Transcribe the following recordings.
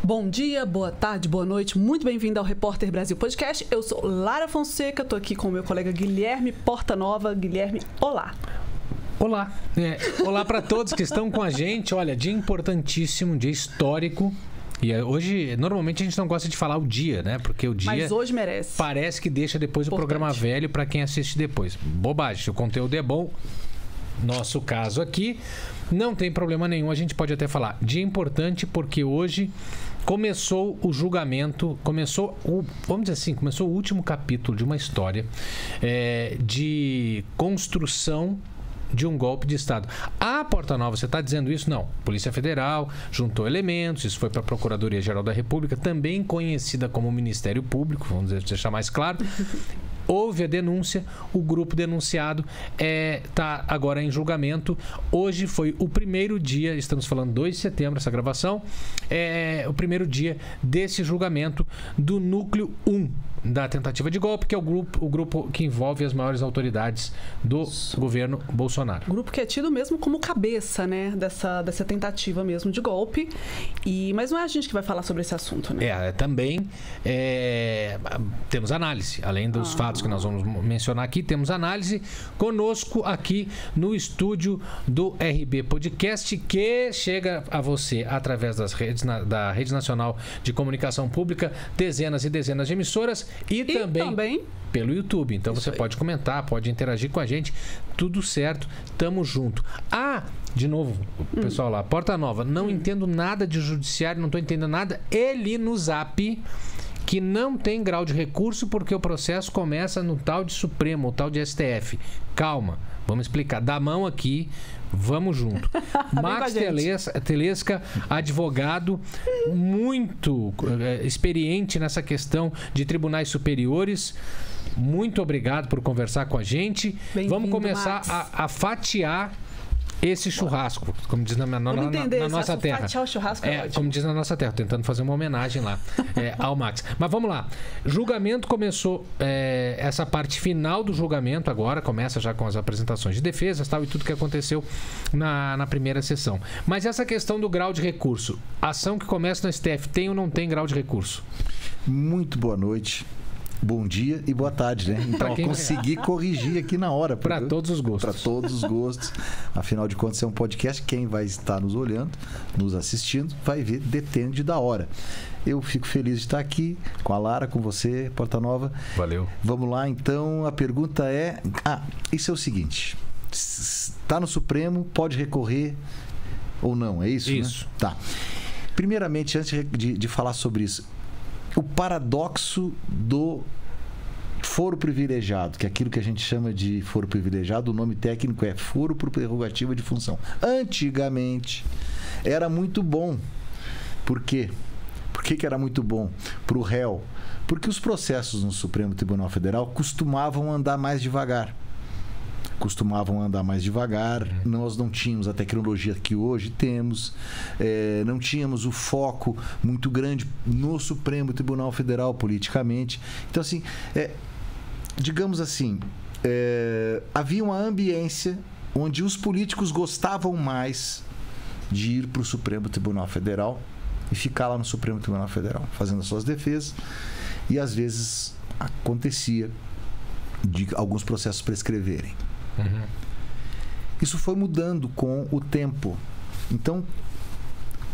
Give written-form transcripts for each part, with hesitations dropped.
Bom dia, boa tarde, boa noite, muito bem-vindo ao Repórter Brasil Podcast. Eu sou Lara Fonseca, estou aqui com o meu colega Guilherme Portanova. Guilherme, olá. Olá. Olá para todos que estão com a gente. Olha, dia importantíssimo, dia histórico. E hoje, normalmente a gente não gosta de falar o dia, né? Porque o dia... Mas hoje merece. Parece que deixa depois o programa velho para quem assiste depois. Bobagem, se o conteúdo é bom, nosso caso aqui, não tem problema nenhum, a gente pode até falar. Dia importante porque hoje começou o julgamento, vamos dizer assim, começou o último capítulo de uma história de construção de um golpe de Estado. A Portanova, você está dizendo isso? Não. Polícia Federal juntou elementos, isso foi para a Procuradoria-Geral da República, também conhecida como Ministério Público, vamos deixar mais claro. Houve a denúncia, o grupo denunciado está agora em julgamento. Hoje foi o primeiro dia, estamos falando 2 de setembro, essa gravação, o primeiro dia desse julgamento do Núcleo 1 da tentativa de golpe, que é o grupo que envolve as maiores autoridades do governo Bolsonaro. Grupo que é tido mesmo como cabeça, né, dessa tentativa mesmo de golpe. Mas não é a gente que vai falar sobre esse assunto, né? Também temos análise, além dos fatos que nós vamos mencionar aqui, temos análise conosco aqui no estúdio do RB Podcast, que chega a você através das redes, da Rede Nacional de Comunicação Pública, dezenas e dezenas de emissoras, e também pelo YouTube. Então você pode comentar, pode interagir com a gente, tudo certo, tamo junto. De novo, o pessoal lá, Portanova, não entendo nada de judiciário, não tô entendendo nada. Ele no Zap, que não tem grau de recurso porque o processo começa no tal de Supremo, o tal de STF. Calma, vamos explicar. Dá a mão aqui, vamos junto. Max Telesca, advogado muito experiente nessa questão de tribunais superiores. Muito obrigado por conversar com a gente. Vamos começar a fatiar esse churrasco, como diz na nossa terra. Fatiar o churrasco como diz na nossa terra, tentando fazer uma homenagem lá ao Max. Mas vamos lá. Julgamento começou, essa parte final do julgamento agora, começa já com as apresentações de defesas e tudo que aconteceu na primeira sessão. Mas essa questão do grau de recurso, ação que começa no STF, tem ou não tem grau de recurso? Muito boa noite. Bom dia e boa tarde, né? Então, eu consegui corrigir aqui na hora. Para todos os gostos. Para todos os gostos. Afinal de contas, é um podcast. Quem vai estar nos olhando, nos assistindo, vai ver, depende da hora. Eu fico feliz de estar aqui com a Lara, com você, Portanova. Valeu. Vamos lá, então. A pergunta é... isso é o seguinte. Está no Supremo, pode recorrer ou não, é isso? Isso. Né? Tá. Primeiramente, antes de falar sobre isso, o paradoxo do foro privilegiado, que é aquilo que a gente chama de foro privilegiado, o nome técnico é foro por prerrogativa de função. Antigamente, era muito bom. Por quê? Por que era muito bom? Para o réu. Porque os processos no Supremo Tribunal Federal costumavam andar mais devagar. Nós não tínhamos a tecnologia que hoje temos, não tínhamos o foco muito grande no Supremo Tribunal Federal politicamente. Então, assim, digamos assim, havia uma ambiência onde os políticos gostavam mais de ir para o Supremo Tribunal Federal e ficar lá no Supremo Tribunal Federal, fazendo as suas defesas, e às vezes acontecia de alguns processos prescreverem. Isso foi mudando com o tempo. Então,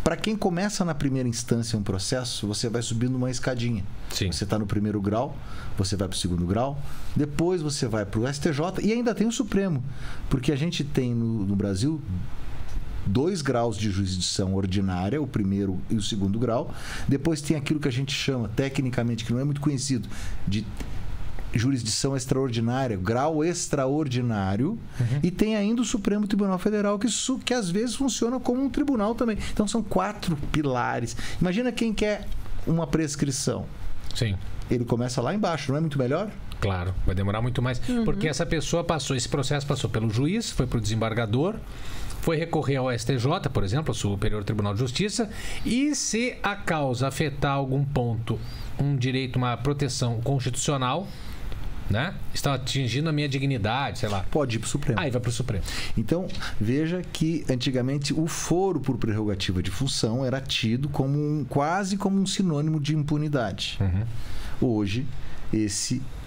para quem começa na primeira instância um processo, você vai subindo uma escadinha. Sim. Você está no primeiro grau, você vai para o segundo grau, depois você vai para o STJ e ainda tem o Supremo. Porque a gente tem no Brasil 2 graus de jurisdição ordinária, o primeiro e o segundo grau. Depois tem aquilo que a gente chama, tecnicamente, que não é muito conhecido, de jurisdição extraordinária, grau extraordinário, e tem ainda o Supremo Tribunal Federal, que às vezes funciona como um tribunal também. Então são 4 pilares. Imagina quem quer uma prescrição. Sim. Ele começa lá embaixo, não é muito melhor? Claro, vai demorar muito mais. Porque essa pessoa esse processo passou pelo juiz, foi para o desembargador, foi recorrer ao STJ, por exemplo, ao Superior Tribunal de Justiça, e se a causa afetar algum ponto, um direito, uma proteção constitucional, né? Estão atingindo a minha dignidade, sei lá. Pode ir para o Supremo. Aí vai para o Supremo. Então, veja que antigamente o foro por prerrogativa de função era tido como quase como um sinônimo de impunidade. Hoje,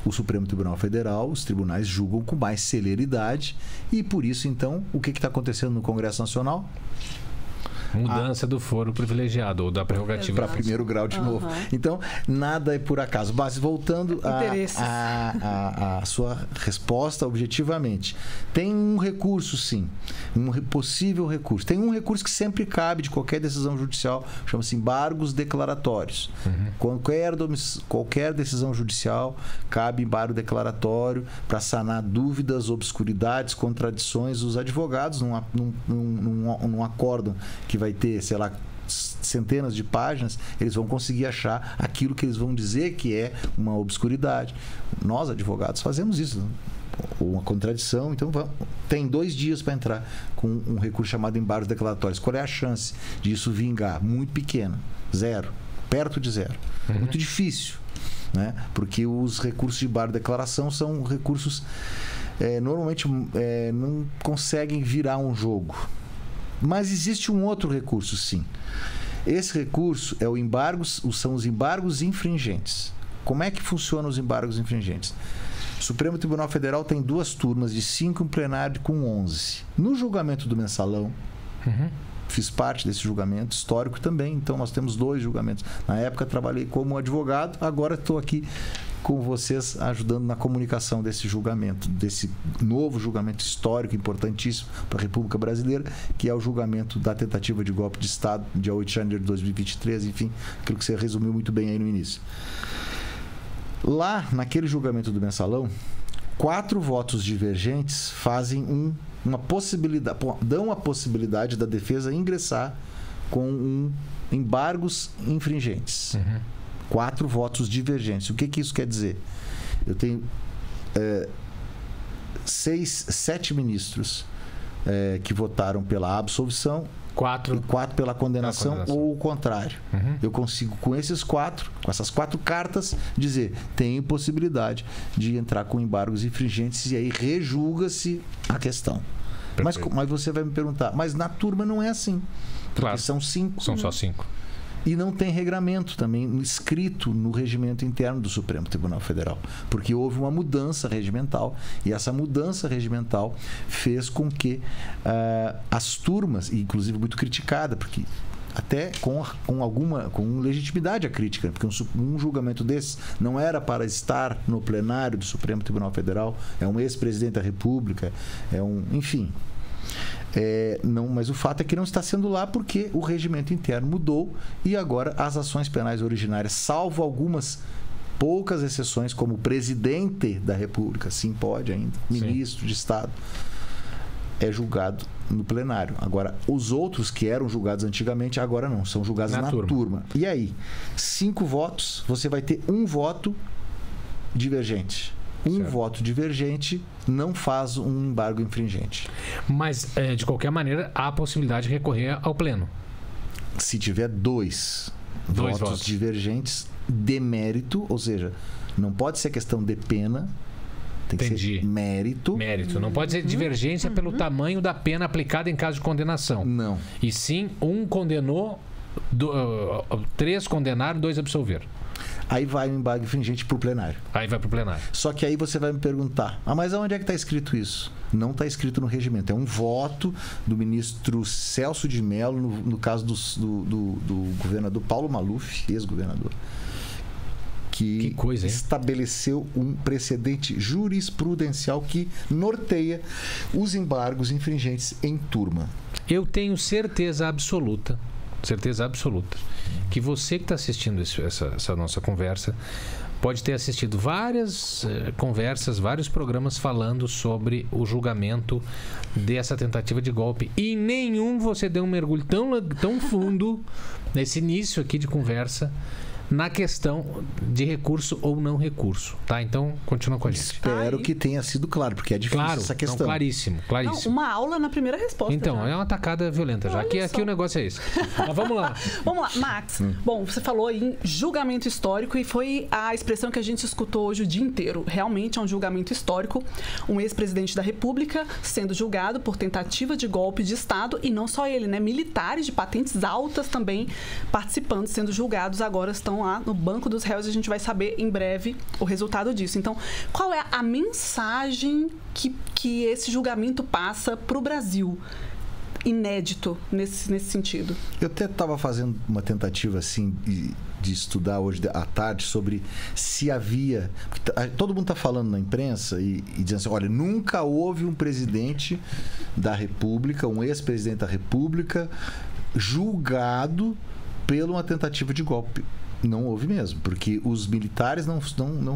o Supremo Tribunal Federal, os tribunais julgam com mais celeridade e por isso, então, o que está acontecendo no Congresso Nacional? Mudança do foro privilegiado ou da prerrogativa. Para primeiro grau de novo. Então, nada é por acaso. Mas voltando à sua resposta objetivamente. Tem um recurso, sim. Um possível recurso. Tem um recurso que sempre cabe de qualquer decisão judicial, chama-se embargos declaratórios. Qualquer decisão judicial cabe embargo declaratório para sanar dúvidas, obscuridades, contradições. Os advogados, num acórdão que vai ter, sei lá, centenas de páginas, eles vão conseguir achar aquilo que eles vão dizer que é uma obscuridade. Nós, advogados, fazemos isso. Uma contradição, então tem 2 dias para entrar com um recurso chamado embargos declaratórios. Qual é a chance disso vingar? Muito pequena. 0. Perto de 0. Muito difícil, né? Porque os recursos de embargo de declaração são recursos normalmente não conseguem virar um jogo. Mas existe um outro recurso, sim. Esse recurso são os embargos infringentes. Como é que funcionam os embargos infringentes? O Supremo Tribunal Federal tem 2 turmas de 5 em plenário com 11. No julgamento do mensalão, fiz parte desse julgamento histórico também, então nós temos 2 julgamentos. Na época trabalhei como advogado, agora estou aqui com vocês ajudando na comunicação desse julgamento, desse novo julgamento histórico importantíssimo para a República Brasileira, que é o julgamento da tentativa de golpe de Estado, dia 8 de janeiro de 2023, enfim, aquilo que você resumiu muito bem aí no início. Lá, naquele julgamento do mensalão, 4 votos divergentes fazem uma possibilidade, dão a possibilidade da defesa ingressar com embargos infringentes. 4 votos divergentes. O que isso quer dizer? Eu tenho 7 ministros que votaram pela absolvição, 4 pela condenação ou o contrário. Eu consigo, com essas 4 cartas, dizer, tem possibilidade de entrar com embargos infringentes e aí rejulga-se a questão. Mas você vai me perguntar, mas na turma não é assim. Porque são 5. São só 5. E não tem regramento também escrito no regimento interno do Supremo Tribunal Federal, porque houve uma mudança regimental e essa mudança regimental fez com que as turmas, inclusive muito criticada, porque até com legitimidade a crítica, porque um julgamento desses não era para estar no plenário do Supremo Tribunal Federal, é um ex-presidente da República, enfim. Mas o fato é que não está sendo lá porque o regimento interno mudou e agora as ações penais originárias, salvo algumas poucas exceções, como o presidente da República, sim, pode ainda, ministro de Estado, é julgado no plenário. Agora, os outros que eram julgados antigamente, agora não, são julgados na turma. E aí, 5 votos, você vai ter 1 voto divergente. Um voto divergente não faz um embargo infringente. Mas, de qualquer maneira, há a possibilidade de recorrer ao pleno. Se tiver 2 votos divergentes de mérito, ou seja, não pode ser questão de pena, tem que ser mérito. Mérito. Não pode ser divergência pelo tamanho da pena aplicada em caso de condenação. Não. E sim, 1 condenou, 3 condenaram, 2 absolveram. Aí vai o embargo infringente para o plenário. Aí vai para o plenário. Só que aí você vai me perguntar, mas aonde é que está escrito isso? Não está escrito no regimento. É um voto do ministro Celso de Mello, no caso do governador Paulo Maluf, ex-governador, que coisa, estabeleceu um precedente jurisprudencial que norteia os embargos infringentes em turma. Eu tenho certeza absoluta, que você que está assistindo essa nossa conversa pode ter assistido várias conversas, vários programas falando sobre o julgamento dessa tentativa de golpe. E em nenhum você deu um mergulho tão fundo nesse início aqui de conversa na questão de recurso ou não recurso, tá? Então, continua com a gente. Espero que tenha sido claro, porque é difícil essa questão. Não, claríssimo. Não, uma aula na primeira resposta. Então, já. é uma tacada violenta já. Aqui o negócio é esse. Mas vamos lá. Vamos lá, Max. Bom, você falou em julgamento histórico e foi a expressão que a gente escutou hoje o dia inteiro. Realmente é um julgamento histórico. Um ex-presidente da República sendo julgado por tentativa de golpe de Estado, e não só ele, né? Militares de patentes altas também participando, sendo julgados, agora estão lá no banco dos réus, e a gente vai saber em breve o resultado disso. Então, qual é a mensagem que esse julgamento passa para o Brasil? Inédito nesse sentido. Eu até estava fazendo uma tentativa assim de estudar hoje à tarde sobre se havia... Todo mundo está falando na imprensa e dizendo assim, olha, nunca houve um presidente da República, um ex-presidente da República julgado por uma tentativa de golpe. Não houve mesmo, porque os militares não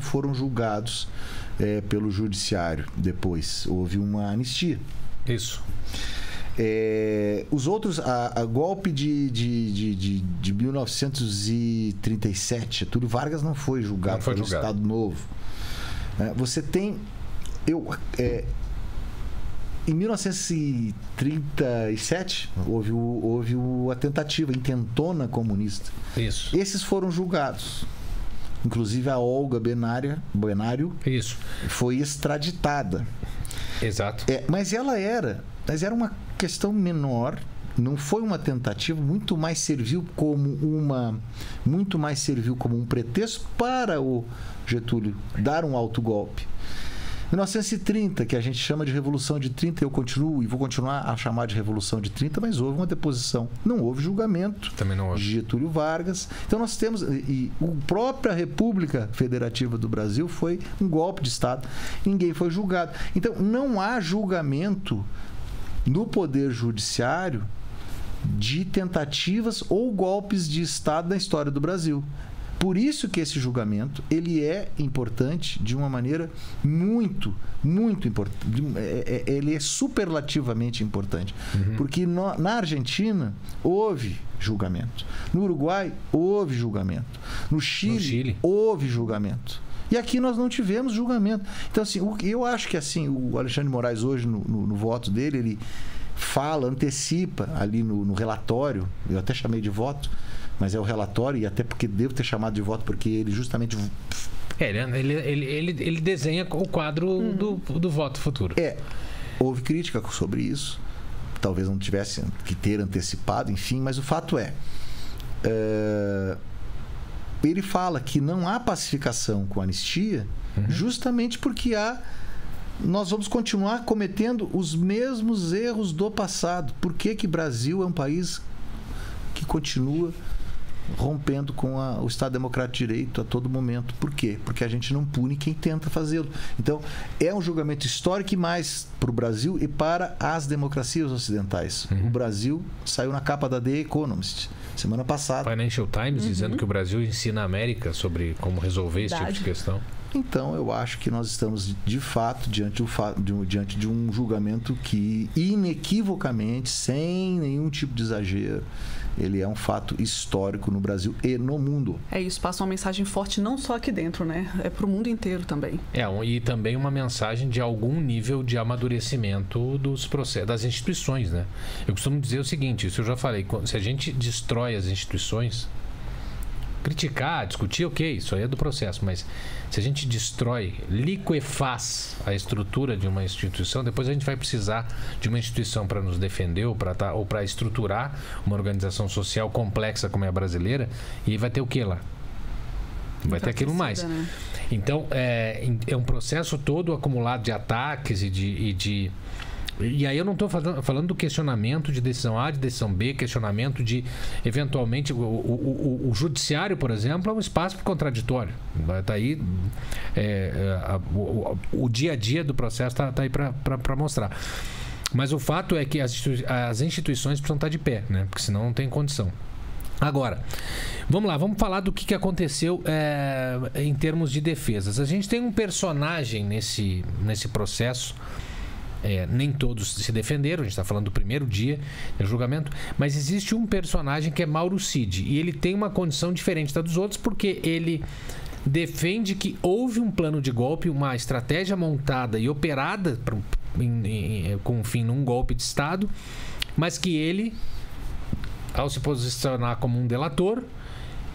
foram julgados pelo judiciário depois. Houve uma anistia. Isso. Os outros, a golpe de 1937, Getúlio Vargas não foi julgado pelo Estado Novo. Você tem... em 1937, houve a tentativa intentona comunista. Isso. Esses foram julgados. Inclusive a Olga Benário Isso. foi extraditada. Exato. Mas era uma questão menor, não foi uma tentativa, muito mais serviu como um pretexto para o Getúlio dar um autogolpe. 1930, que a gente chama de Revolução de 30, eu continuo e vou continuar a chamar de Revolução de 30, mas houve uma deposição. Não houve julgamento de Getúlio Vargas. Então nós temos... E a própria República Federativa do Brasil foi um golpe de Estado. Ninguém foi julgado. Então não há julgamento no Poder Judiciário de tentativas ou golpes de Estado na história do Brasil. Por isso que esse julgamento ele é importante de uma maneira muito importante. Ele é superlativamente importante. Porque na Argentina houve julgamento. No Uruguai houve julgamento. No Chile houve julgamento. E aqui nós não tivemos julgamento. Então, assim, eu acho que assim, o Alexandre de Moraes hoje, no voto dele, ele fala, antecipa ali no relatório, eu até chamei de voto, mas é o relatório, e até porque devo ter chamado de voto, porque ele justamente... Ele desenha o quadro do voto futuro. Houve crítica sobre isso, talvez não tivesse que ter antecipado, enfim, mas o fato ele fala que não há pacificação com anistia, justamente porque nós vamos continuar cometendo os mesmos erros do passado. Por que Brasil é um país que continua rompendo com o Estado Democrático de Direito a todo momento? Por quê? Porque a gente não pune quem tenta fazê-lo. Então, é um julgamento histórico e mais para o Brasil e para as democracias ocidentais. O Brasil saiu na capa da The Economist semana passada. Financial Times dizendo que o Brasil ensina a América sobre como resolver esse tipo de questão. Então, eu acho que nós estamos, de fato, diante de um julgamento que, inequivocamente, sem nenhum tipo de exagero, ele é um fato histórico no Brasil e no mundo. Isso passa uma mensagem forte não só aqui dentro, né? É para o mundo inteiro também. E também uma mensagem de algum nível de amadurecimento dos processos, das instituições, né? Eu costumo dizer o seguinte, isso eu já falei, se a gente destrói as instituições, criticar, discutir, ok, isso aí é do processo, mas se a gente destrói, liquefaz a estrutura de uma instituição, depois a gente vai precisar de uma instituição para nos defender ou para estruturar uma organização social complexa como é a brasileira, e aí vai ter o que lá? Vai ter aquilo mais. Né? Então, é um processo todo acumulado de ataques e aí eu não estou falando do questionamento de decisão A, de decisão B, questionamento de, eventualmente, o judiciário, por exemplo, é um espaço contraditório. Está aí, o dia a dia do processo está aí para mostrar. Mas o fato é que as instituições precisam estar de pé, né? Porque senão não tem condição. Agora, vamos lá, vamos falar do que aconteceu em termos de defesas. A gente tem um personagem nesse processo nem todos se defenderam, a gente está falando do primeiro dia do julgamento, mas existe um personagem que é Mauro Cid, e ele tem uma condição diferente da dos outros, porque ele defende que houve um plano de golpe, uma estratégia montada e operada com fim num golpe de Estado, mas que ele, ao se posicionar como um delator,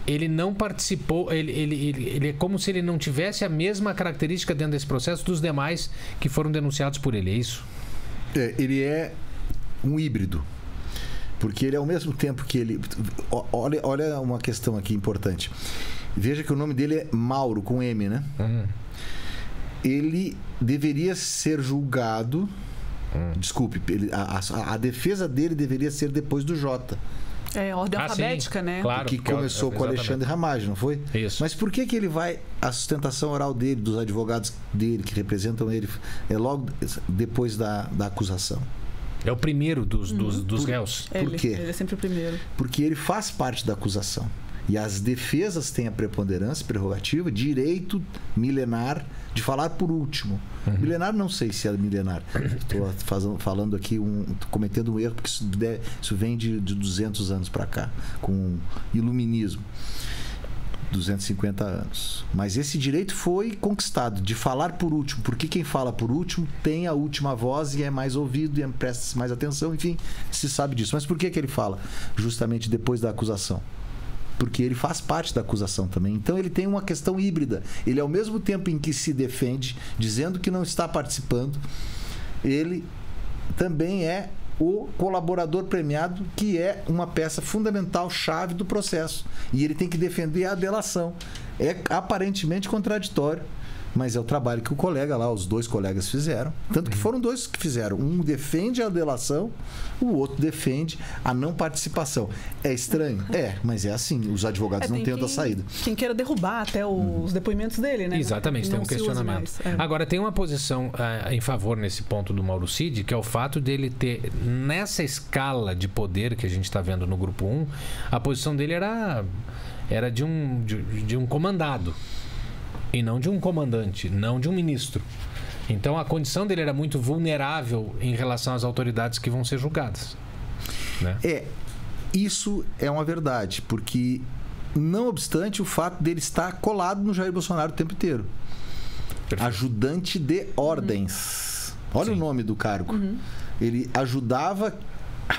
ele não participou, ele é como se ele não tivesse a mesma característica dentro desse processo dos demais que foram denunciados por ele, é isso? Ele é um híbrido, porque ele ao mesmo tempo que ele... Olha uma questão aqui importante. Veja que o nome dele é Mauro, com M, né? Ele deveria ser julgado... Desculpe, a defesa dele deveria ser depois do Jota. Ordem alfabética, sim, né? Claro, que começou com o Alexandre Ramagem, não foi? Isso. Mas por que ele vai... A sustentação oral dele, dos advogados dele, que representam ele, é logo depois da acusação? É o primeiro dos réus. Por quê? Ele é sempre o primeiro. Porque ele faz parte da acusação. E as defesas têm a preponderância, prerrogativa, direito milenar de falar por último. Milenar, não sei se é milenar. Estou falando aqui, cometendo um erro, porque isso vem de 200 anos para cá, com iluminismo. 250 anos. Mas esse direito foi conquistado, de falar por último, porque quem fala por último tem a última voz e é mais ouvido e presta mais atenção, enfim, se sabe disso. Mas por que ele fala justamente depois da acusação? Porque ele faz parte da acusação também. Então ele tem uma questão híbrida. Ele, ao mesmo tempo em que se defende, dizendo que não está participando, ele também é o colaborador premiado, que é uma peça fundamental, chave do processo. E ele tem que defender a delação. É aparentemente contraditório, mas é o trabalho que o colega lá, os dois colegas fizeram. Tanto que foram dois que fizeram. Um defende a delação, o outro defende a não participação. É estranho? Mas é assim. Os advogados não têm outra saída. Quem queira derrubar até os depoimentos dele, né? Exatamente, tem um questionamento. Agora, tem uma posição em favor nesse ponto do Mauro Cid, que é o fato dele ter, nessa escala de poder que a gente está vendo no Grupo 1, a posição dele era de um comandado. E não de um comandante, não de um ministro. Então a condição dele era muito vulnerável em relação às autoridades que vão ser julgadas, né? Isso é uma verdade, porque não obstante o fato dele estar colado no Jair Bolsonaro o tempo inteiro. Perfeito. Ajudante de ordens. Olha o nome do cargo. Ele ajudava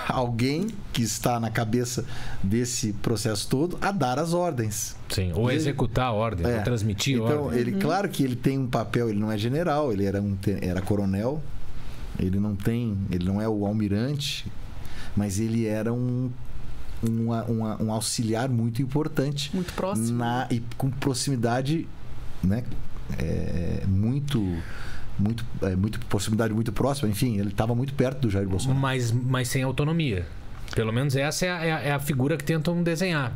alguém que está na cabeça desse processo todo a dar as ordens. Sim, ou executar a ordem, ou transmitir a ordem. Então, claro que ele tem um papel, ele não é general, ele era coronel, ele não é o almirante, mas ele era um auxiliar muito importante. Muito próximo. E com proximidade, né? Proximidade muito próxima, enfim, ele estava muito perto do Jair Bolsonaro. Mas sem autonomia. Pelo menos essa é a figura que tentam desenhar.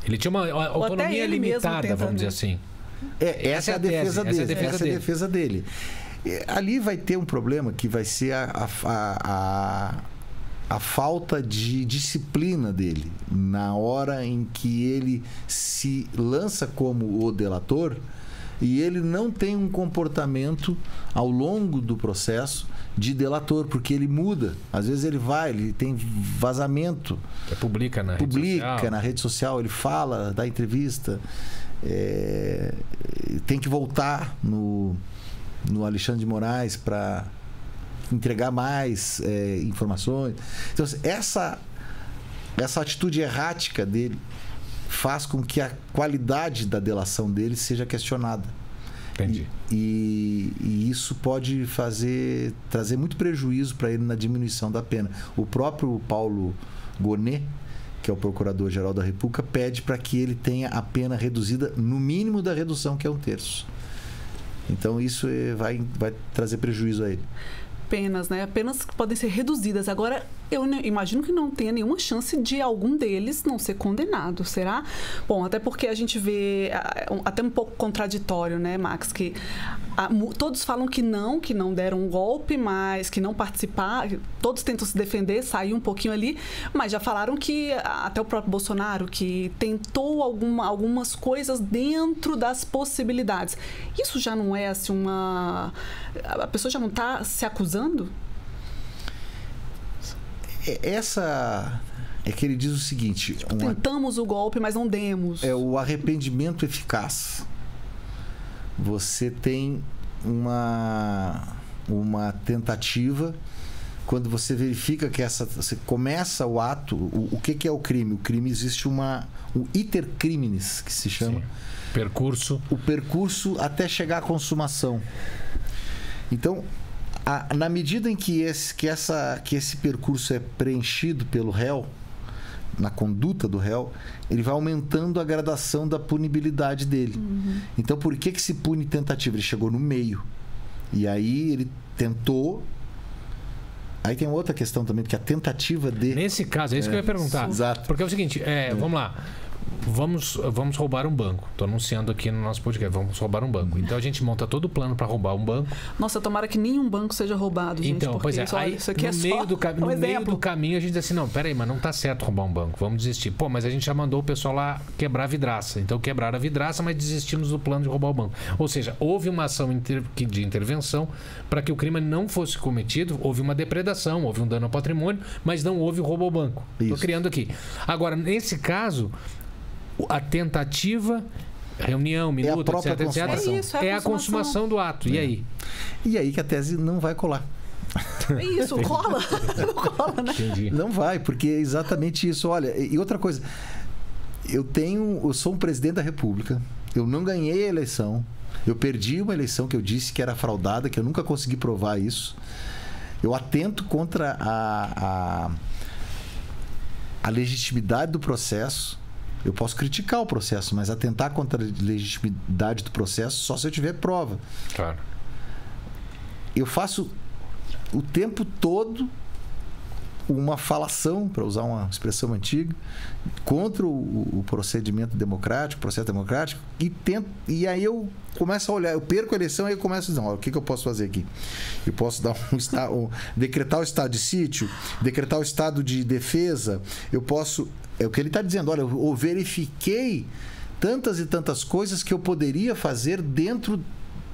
Ele tinha uma autonomia limitada, vamos dizer assim. Essa é a defesa dele. Ali vai ter um problema que vai ser a falta de disciplina dele. Na hora em que ele se lança como o delator, e ele não tem um comportamento ao longo do processo de delator, porque ele muda. Às vezes ele tem vazamento. Publica na rede social, ele fala, dá entrevista. Tem que voltar no Alexandre de Moraes para entregar mais informações. Então, essa atitude errática dele faz com que a qualidade da delação dele seja questionada. Entendi. E isso pode trazer muito prejuízo para ele na diminuição da pena. O próprio Paulo Gonet, que é o Procurador-Geral da República, pede para que ele tenha a pena reduzida no mínimo da redução, que é 1/3. Então isso vai trazer prejuízo a ele. Penas, né? Penas que podem ser reduzidas. Agora, eu imagino que não tenha nenhuma chance de algum deles não ser condenado, será? Bom, até porque a gente vê até um pouco contraditório, né, Max? Que todos falam que não deram um golpe, mas que não participaram. Todos tentam se defender, sair um pouquinho ali, mas já falaram que até o próprio Bolsonaro que tentou algumas coisas dentro das possibilidades. Isso já não é assim a pessoa já não está se acusando? essa é que ele diz o seguinte... Tentamos o golpe, mas não demos. É o arrependimento eficaz. Você tem uma tentativa... Quando você verifica que você começa o ato, o que é o crime? O crime existe o iter criminis, que se chama. Sim. Percurso. O percurso até chegar à consumação. Então, na medida em que esse percurso é preenchido pelo réu, na conduta do réu, ele vai aumentando a gradação da punibilidade dele. Então, por que se pune tentativa? Ele chegou no meio. E aí ele tentou... Aí tem outra questão também, porque a tentativa de... Nesse caso, é isso que eu ia perguntar. Exato. Porque é o seguinte, vamos lá. Vamos roubar um banco. Estou anunciando aqui no nosso podcast. Vamos roubar um banco. Então a gente monta todo o plano para roubar um banco. Nossa, tomara que nenhum banco seja roubado, gente. Então, pois é. Aí, isso aqui no meio do caminho a gente diz assim, não, peraí, mas não tá certo roubar um banco. Vamos desistir. Pô, mas a gente já mandou o pessoal lá quebrar a vidraça. Então quebraram a vidraça, mas desistimos do plano de roubar o banco. Ou seja, houve uma ação de intervenção para que o crime não fosse cometido. Houve uma depredação, houve um dano ao patrimônio, mas não houve o roubo ao banco. Estou criando aqui. Agora, nesse caso... A tentativa, reunião, minuto, etc. É a consumação do ato. E aí? E aí que a tese não vai colar. É isso, cola. Não cola, né? Entendi. Não vai, porque é exatamente isso. Olha, e outra coisa, eu sou um presidente da República, eu não ganhei a eleição, eu perdi uma eleição que eu disse que era fraudada, que eu nunca consegui provar isso. Eu atento contra a legitimidade do processo. Eu posso criticar o processo, mas atentar contra a legitimidade do processo só se eu tiver prova. Claro. Eu faço o tempo todo uma falação, para usar uma expressão antiga, contra o procedimento democrático, o processo democrático, e aí eu começo a olhar, eu perco a eleição e eu começo a dizer, o que eu posso fazer aqui? Eu posso dar decretar o estado de sítio, decretar o estado de defesa, eu posso... É o que ele está dizendo, olha, eu verifiquei tantas e tantas coisas que eu poderia fazer dentro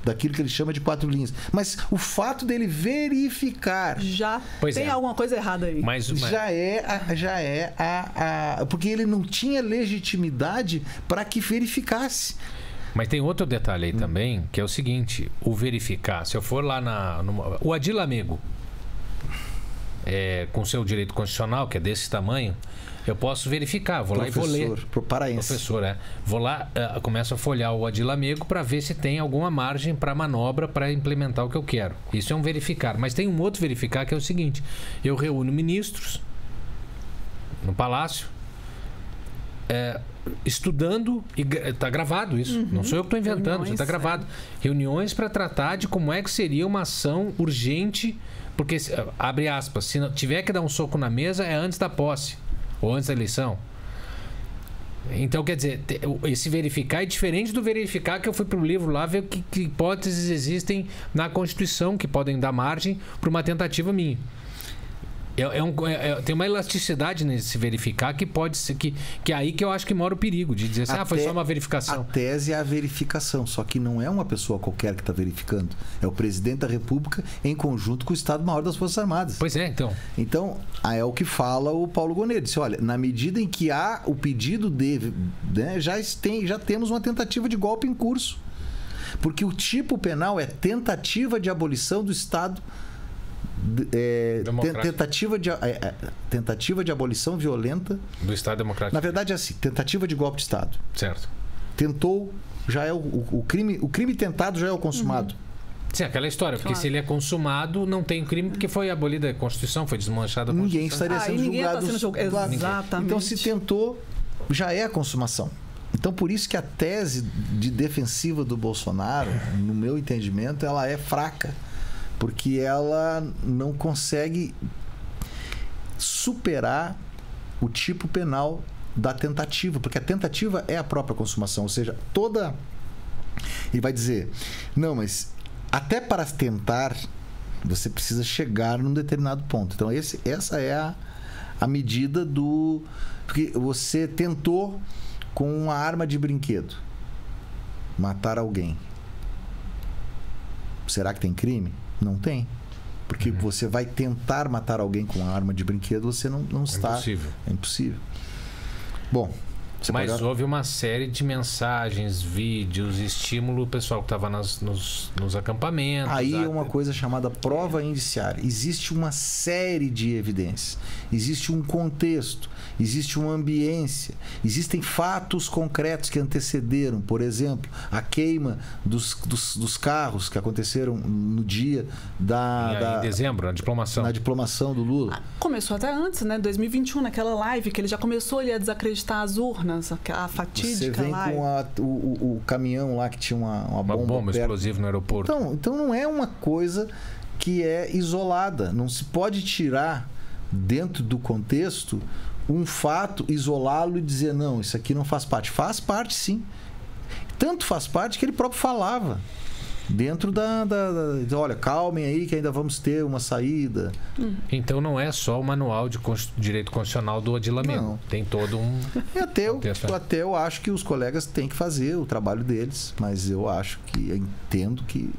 daquilo que ele chama de 4 linhas. Mas o fato dele verificar... Já tem alguma coisa errada aí. Mas... Porque ele não tinha legitimidade para que verificasse. Mas tem outro detalhe aí também, que é o seguinte, o verificar. Se eu for lá o Adil Lamego, com seu direito constitucional, que é desse tamanho... Eu posso verificar, vou lá e vou ler. Professor, vou lá, começo a folhear o Adil Lamego para ver se tem alguma margem para manobra para implementar o que eu quero. Isso é um verificar. Mas tem um outro verificar que é o seguinte: eu reúno ministros no Palácio, estudando, e está gravado isso. Não sou eu que estou inventando, já está gravado. Reuniões para tratar de como é que seria uma ação urgente, porque, abre aspas, se não tiver que dar um soco na mesa, é antes da posse. Ou antes da eleição. Então, quer dizer, esse verificar é diferente do verificar que eu fui para o livro lá ver que hipóteses existem na Constituição que podem dar margem para uma tentativa minha. Tem uma elasticidade nesse verificar que pode ser que é aí que eu acho que mora o perigo de dizer assim, foi só uma verificação. A tese é a verificação, só que não é uma pessoa qualquer que está verificando. É o presidente da República em conjunto com o Estado-Maior das Forças Armadas. Pois é, então. Então, é o que fala o Paulo Gonet. Disse, olha, na medida em que há o pedido de... Né, já temos uma tentativa de golpe em curso. Porque o tipo penal é tentativa de abolição do Estado... tentativa de abolição violenta do Estado Democrático. Na verdade é assim, tentativa de golpe de Estado. Certo. Tentou, já é o crime tentado já é o consumado. Sim, aquela história, porque se ele é consumado, não tem crime, porque foi abolida a Constituição, foi desmanchada a Constituição. Ninguém estaria sendo julgado. Exatamente. Então, se tentou, já é a consumação. Então, por isso que a tese de defensiva do Bolsonaro, no meu entendimento, ela é fraca. Porque ela não consegue superar o tipo penal da tentativa. Porque a tentativa é a própria consumação. Ou seja, ele vai dizer, não, mas até para tentar, você precisa chegar num determinado ponto. Então, essa é a medida do... Porque você tentou, com uma arma de brinquedo, matar alguém. Será que tem crime? Não tem. Porque você vai tentar matar alguém com uma arma de brinquedo, você não está... Impossível. É impossível. Bom... Mas houve uma série de mensagens, vídeos, estímulo, o pessoal que estava nos acampamentos. Aí é uma coisa chamada prova indiciária. Existe uma série de evidências. Existe um contexto. Existe uma ambiência. Existem fatos concretos que antecederam. Por exemplo, a queima dos carros que aconteceram no dia em dezembro, na diplomação. Na diplomação do Lula. Começou até antes, né? 2021, naquela live, que ele já começou ali a desacreditar as urnas. A fatídica lá. Você vem com o caminhão lá que tinha uma bomba explosiva no aeroporto. Então não é uma coisa que é isolada. Não se pode tirar dentro do contexto um fato, isolá-lo e dizer não, isso aqui não faz parte. Faz parte, sim. Tanto faz parte que ele próprio falava. Dentro olha, calmem aí que ainda vamos ter uma saída. Então não é só o manual de direito constitucional do Odila Amigo. Tem todo um... Até eu acho que os colegas têm que fazer o trabalho deles, mas eu entendo que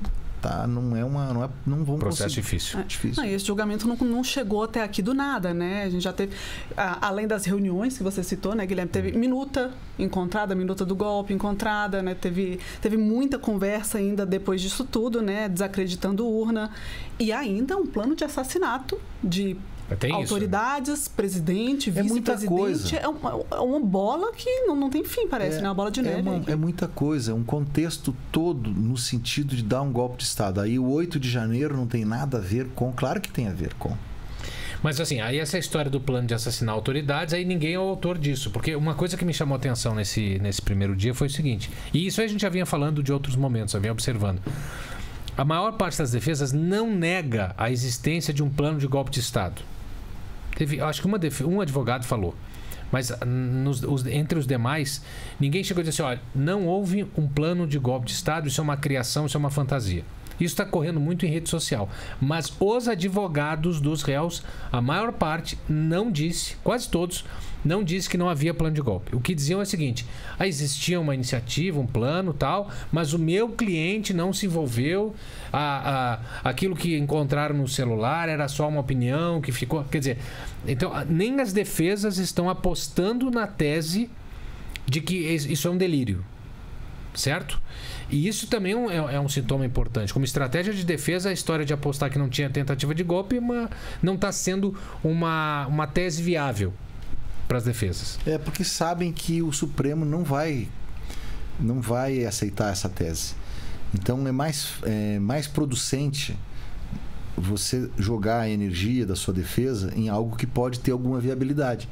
não vão processo conseguir. difícil. Esse julgamento não chegou até aqui do nada, né? A gente já teve, além das reuniões que você citou, né, Guilherme, teve minuta do golpe encontrada, né? Teve muita conversa ainda depois disso tudo, né? Desacreditando urna e ainda um plano de assassinato de autoridades, presidente, vice-presidente. É uma bola que não tem fim, parece, né? Uma bola de neve. É muita coisa, um contexto todo no sentido de dar um golpe de Estado. Aí o 8 de janeiro não tem nada a ver com... Claro que tem a ver com... Mas assim, aí essa história do plano de assassinar autoridades, aí ninguém é o autor disso. Porque uma coisa que me chamou a atenção nesse primeiro dia foi o seguinte, e isso a gente já vinha falando de outros momentos, já vinha observando. A maior parte das defesas não nega a existência de um plano de golpe de Estado. Acho que um advogado falou, mas entre os demais, ninguém chegou a dizer assim, olha, não houve um plano de golpe de Estado, isso é uma criação, isso é uma fantasia. Isso está correndo muito em rede social. Mas os advogados dos réus, a maior parte não disse, quase todos, não disse que não havia plano de golpe. O que diziam é o seguinte, existia uma iniciativa, um plano tal, mas o meu cliente não se envolveu, aquilo que encontraram no celular era só uma opinião que ficou... Quer dizer, então nem as defesas estão apostando na tese de que isso é um delírio. Certo? E isso também é um sintoma importante. Como estratégia de defesa, a história de apostar que não tinha tentativa de golpe não está sendo uma tese viável para as defesas. Porque sabem que o Supremo não vai aceitar essa tese. Então é mais producente você jogar a energia da sua defesa em algo que pode ter alguma viabilidade.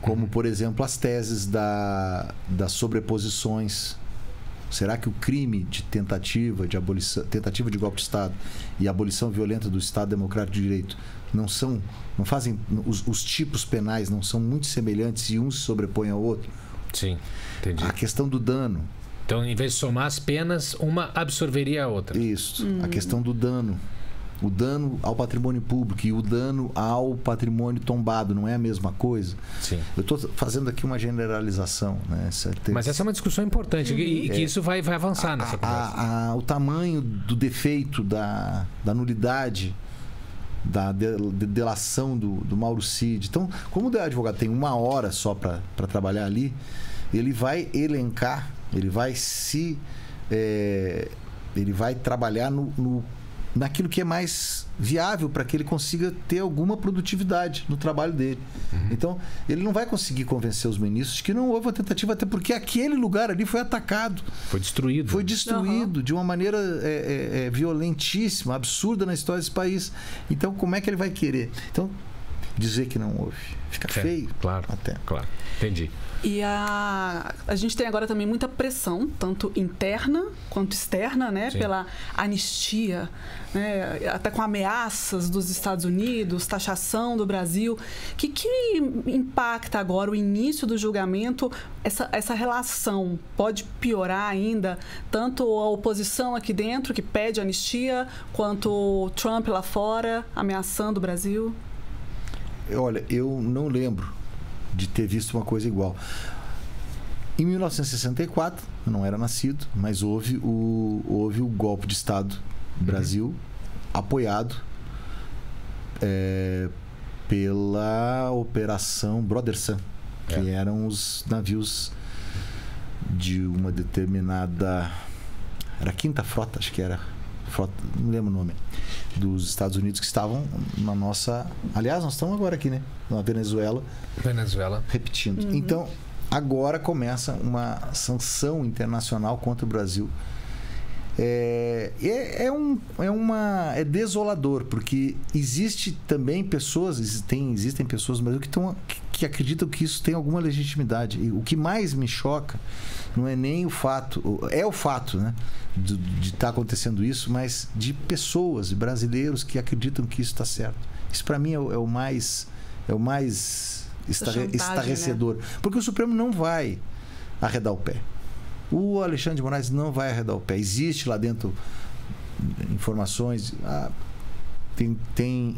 Como, por exemplo, as teses das sobreposições. Será que o crime de tentativa de golpe de Estado e abolição violenta do Estado Democrático de Direito os tipos penais não são muito semelhantes e um se sobrepõe ao outro? Sim, entendi. A questão do dano. Então, em vez de somar as penas, uma absorveria a outra. Isso. A questão do dano. O dano ao patrimônio público e o dano ao patrimônio tombado não é a mesma coisa? Sim. Eu estou fazendo aqui uma generalização, né? Mas essa é uma discussão importante e que isso vai avançar nessa conversa. O tamanho do defeito, da nulidade, da delação do Mauro Cid. Então, como o advogado tem 1 hora só para trabalhar ali, ele vai elencar, ele vai trabalhar naquilo que é mais viável para que ele consiga ter alguma produtividade no trabalho dele. Então, ele não vai conseguir convencer os ministros de que não houve uma tentativa, até porque aquele lugar ali foi atacado. Foi destruído. Foi destruído de uma maneira violentíssima, absurda na história desse país. Então, como é que ele vai querer? Então, dizer que não houve. Fica feio. Claro, até. Claro. Entendi. E a gente tem agora também muita pressão, tanto interna quanto externa, né? Sim. Pela anistia, né? Até com ameaças dos Estados Unidos, taxação do Brasil. Que impacta agora o início do julgamento? Essa relação pode piorar ainda, tanto a oposição aqui dentro, que pede anistia, quanto o Trump lá fora, ameaçando o Brasil? Olha, eu não lembro de ter visto uma coisa igual. Em 1964, eu não era nascido, mas houve o golpe de Estado no Brasil, apoiado pela Operação Brother Sun, que eram os navios de uma determinada... Era a Quinta Frota, acho que era. Frota, não lembro o nome. Dos Estados Unidos que estavam na nossa... Aliás, nós estamos agora aqui, né? Na Venezuela. Repetindo. Então, agora começa uma sanção internacional contra o Brasil. É desolador, porque existem pessoas no Brasil que acreditam que isso tem alguma legitimidade. E o que mais me choca não é nem o fato, é o fato, né, de estar acontecendo isso, mas de pessoas, de brasileiros que acreditam que isso está certo. Isso para mim é o mais estarrecedor, né? Porque o Supremo não vai arredar o pé. O Alexandre de Moraes não vai arredar o pé. Existe lá dentro informações, tem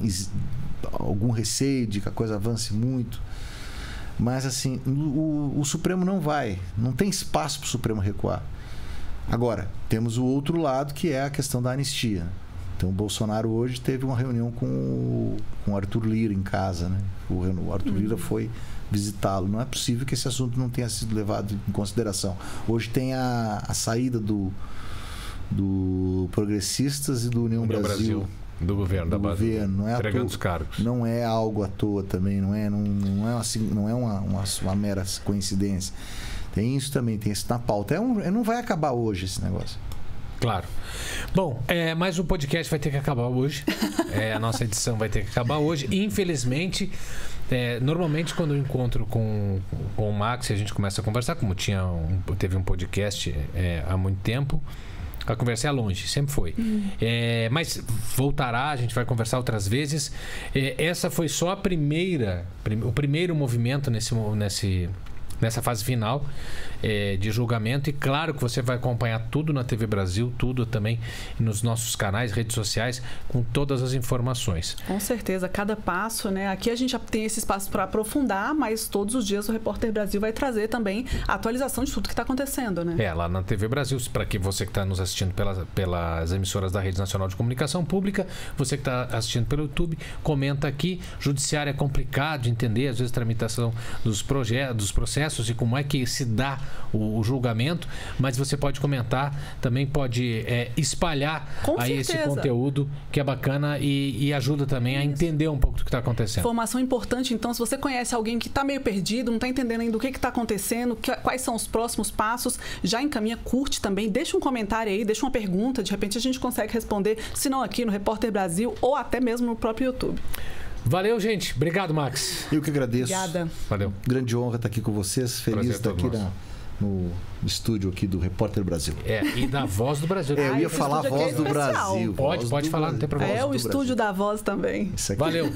algum receio de que a coisa avance muito, mas assim, o Supremo não tem espaço para o Supremo recuar. Agora, temos o outro lado, que é a questão da anistia. Então, o Bolsonaro hoje teve uma reunião com o Arthur Lira em casa, né? O Arthur Lira foi visitá-lo. Não é possível que esse assunto não tenha sido levado em consideração. Hoje tem a saída do Progressistas e do União Brasil. Do governo, da base. Não é entregando os cargos. Não é algo à toa também, não é uma mera coincidência. Tem isso também, tem isso na pauta. Não vai acabar hoje esse negócio. Claro. Bom, mas o podcast vai ter que acabar hoje. A nossa edição vai ter que acabar hoje. Infelizmente, normalmente quando eu encontro com o Max e a gente começa a conversar, como teve um podcast há muito tempo, a conversa é longe, sempre foi. Mas voltará, a gente vai conversar outras vezes. Essa foi só o primeiro movimento nessa fase final de julgamento, e claro que você vai acompanhar tudo na TV Brasil, tudo também nos nossos canais, redes sociais, com todas as informações. Com certeza, cada passo, né? Aqui a gente já tem esse espaço para aprofundar, mas todos os dias o Repórter Brasil vai trazer também a atualização de tudo que está acontecendo, né? Lá na TV Brasil, para que você que está nos assistindo pelas emissoras da Rede Nacional de Comunicação Pública, você que está assistindo pelo YouTube, comenta aqui. Judiciário é complicado de entender, às vezes tramitação dos processos e como é que se dá o julgamento, mas você pode comentar, também pode espalhar aí esse conteúdo que é bacana e ajuda também a entender um pouco do que está acontecendo. Informação importante, então, se você conhece alguém que está meio perdido, não está entendendo ainda o que está acontecendo, quais são os próximos passos, já encaminha, curte também, deixa um comentário aí, deixa uma pergunta, de repente a gente consegue responder, se não aqui no Repórter Brasil ou até mesmo no próprio YouTube. Valeu, gente. Obrigado, Max. Eu que agradeço. Obrigada. Valeu. Grande honra estar aqui com vocês. Feliz de estar aqui no estúdio aqui do Repórter Brasil. E da Voz do Brasil. Eu ia falar Voz do Brasil. Pode falar, não tem problema. O estúdio da Voz também. Valeu.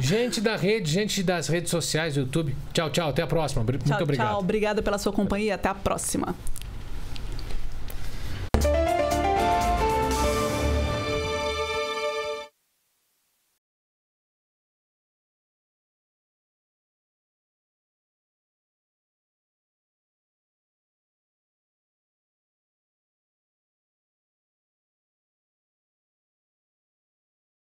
Gente da rede, gente das redes sociais do YouTube. Tchau, tchau. Até a próxima. Muito obrigado. Tchau. Obrigada pela sua companhia. Até a próxima.